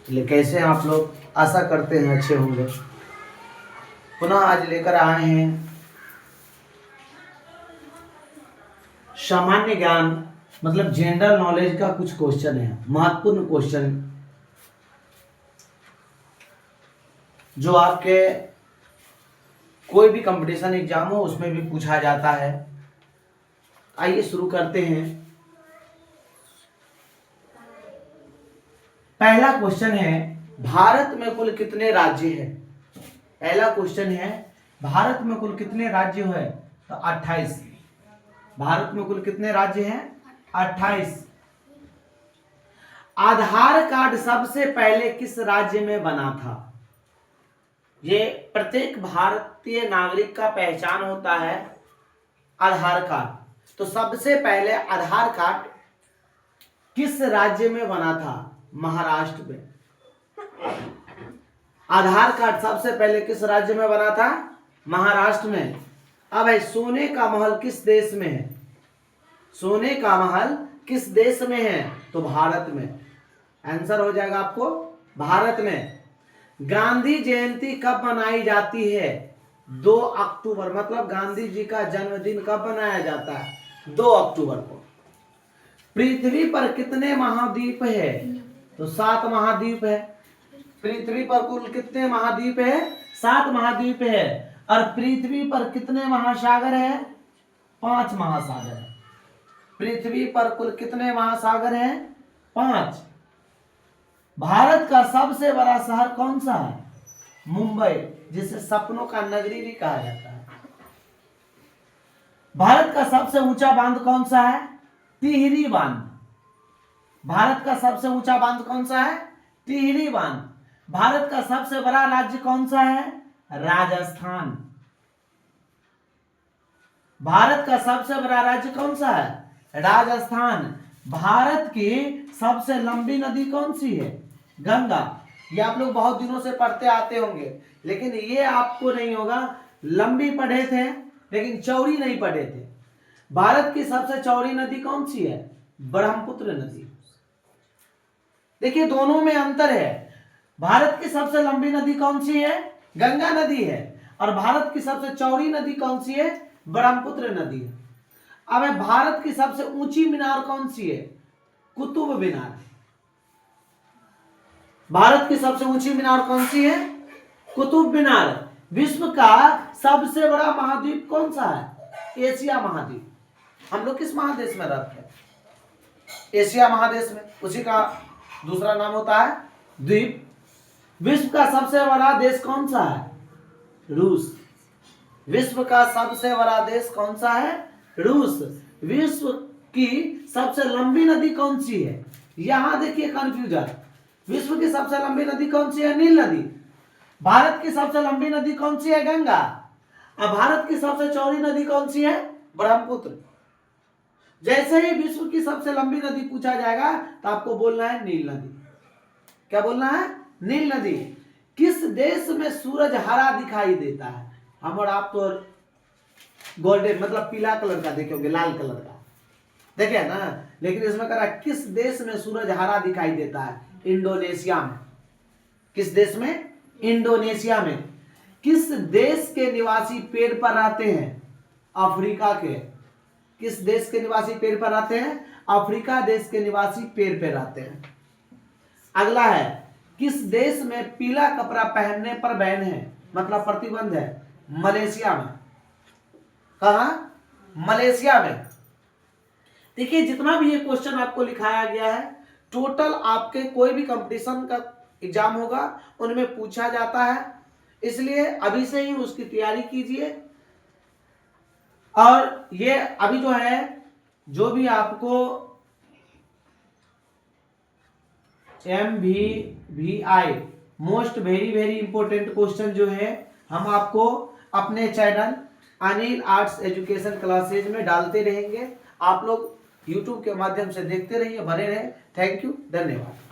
चलिए, कैसे हैं आप लोग? आशा करते हैं अच्छे होंगे। पुनः आज लेकर आए हैं सामान्य ज्ञान मतलब जनरल नॉलेज का कुछ क्वेश्चन है, महत्वपूर्ण क्वेश्चन जो आपके कोई भी कंपटीशन एग्जाम हो उसमें भी पूछा जाता है। आइए शुरू करते हैं। पहला क्वेश्चन है, भारत में कुल कितने राज्य हैं? पहला क्वेश्चन है, भारत में कुल कितने राज्य हैं? तो 28। भारत में कुल कितने राज्य हैं? 28। आधार कार्ड सबसे पहले किस राज्य में बना था? ये प्रत्येक भारतीय नागरिक का पहचान होता है आधार कार्ड। तो सबसे पहले आधार कार्ड किस राज्य में बना था? महाराष्ट्र में। आधार कार्ड सबसे पहले किस राज्य में बना था? महाराष्ट्र में। अब है, सोने का महल किस देश में है? सोने का महल किस देश में है? तो भारत में। आंसर हो जाएगा आपको भारत में। गांधी जयंती कब मनाई जाती है? 2 अक्टूबर। मतलब गांधी जी का जन्मदिन कब मनाया जाता है? 2 अक्टूबर को। पृथ्वी पर कितने महाद्वीप है? तो 7 महाद्वीप है। पृथ्वी पर कुल कितने महाद्वीप है? 7 महाद्वीप है। और पृथ्वी पर कितने महासागर है? 5 महासागर है। पृथ्वी पर कुल कितने महासागर हैं? 5। भारत का सबसे बड़ा शहर कौन सा है? मुंबई, जिसे सपनों का नगरी भी कहा जाता है। भारत का सबसे ऊंचा बांध कौन सा है? टिहरी बांध। भारत का सबसे ऊंचा बांध कौन सा है? टिहरी बांध। भारत का सबसे बड़ा राज्य कौन सा है? राजस्थान। भारत का सबसे बड़ा राज्य कौन सा है? राजस्थान। भारत की सबसे लंबी नदी कौन सी है? गंगा। ये आप लोग बहुत दिनों से पढ़ते आते होंगे, लेकिन ये आपको नहीं होगा। लंबी पढ़े थे लेकिन चौड़ी नहीं पढ़े थे। भारत की सबसे चौड़ी नदी कौन सी है? ब्रह्मपुत्र नदी। देखिए, दोनों में अंतर है। भारत की सबसे लंबी नदी कौन सी है? गंगा नदी है। और भारत की सबसे चौड़ी नदी कौन सी है? ब्रह्मपुत्र नदी है। अब भारत की सबसे ऊंची मीनार कौन सी है? कुतुब मीनार। भारत की सबसे ऊंची मीनार कौन सी है? कुतुब मीनार। विश्व का सबसे बड़ा महाद्वीप कौन सा है? एशिया महाद्वीप। हम लोग किस महादेश में रहते हैं? एशिया महादेश में। उसी का दूसरा नाम होता है द्वीप। विश्व का सबसे बड़ा देश कौन सा है? रूस। विश्व का सबसे बड़ा देश कौन सा है? रूस। विश्व की सबसे लंबी नदी कौन सी है? यहां देखिए कंफ्यूजन। विश्व की सबसे लंबी नदी कौन सी है? नील नदी। भारत की सबसे लंबी नदी कौन सी है? गंगा। अब भारत की सबसे चौड़ी नदी कौन सी है? ब्रह्मपुत्र। जैसे ही विश्व की सबसे लंबी नदी पूछा जाएगा तो आपको बोलना है नील नदी। क्या बोलना है? नील नदी। किस देश में सूरज हरा दिखाई देता है? हम और आप तो गोल्डन मतलब पीला कलर का देखे होंगे, लाल कलर का देखे ना, लेकिन इसमें कह रहा है किस देश में सूरज हरा दिखाई देता है? इंडोनेशिया में। किस देश में? इंडोनेशिया में। किस देश के निवासी पेड़ पर रहते हैं? अफ्रीका के। किस देश के निवासी पेड़ पर रहते हैं? अफ्रीका देश के निवासी पेड़ पर रहते हैं। अगला है, किस देश में पीला कपड़ा पहनने पर बैन है मतलब प्रतिबंध है? मलेशिया में। कहा? मलेशिया में। देखिए, जितना भी ये क्वेश्चन आपको लिखाया गया है, टोटल आपके कोई भी कंपटीशन का एग्जाम होगा उनमें पूछा जाता है, इसलिए अभी से ही उसकी तैयारी कीजिए। और ये अभी जो है, जो भी आपको MVVI most very very important question जो है, हम आपको अपने channel Anil arts education classes में डालते रहेंगे। आप लोग YouTube के माध्यम से देखते रहिए, बने रहे। थैंक यू, धन्यवाद।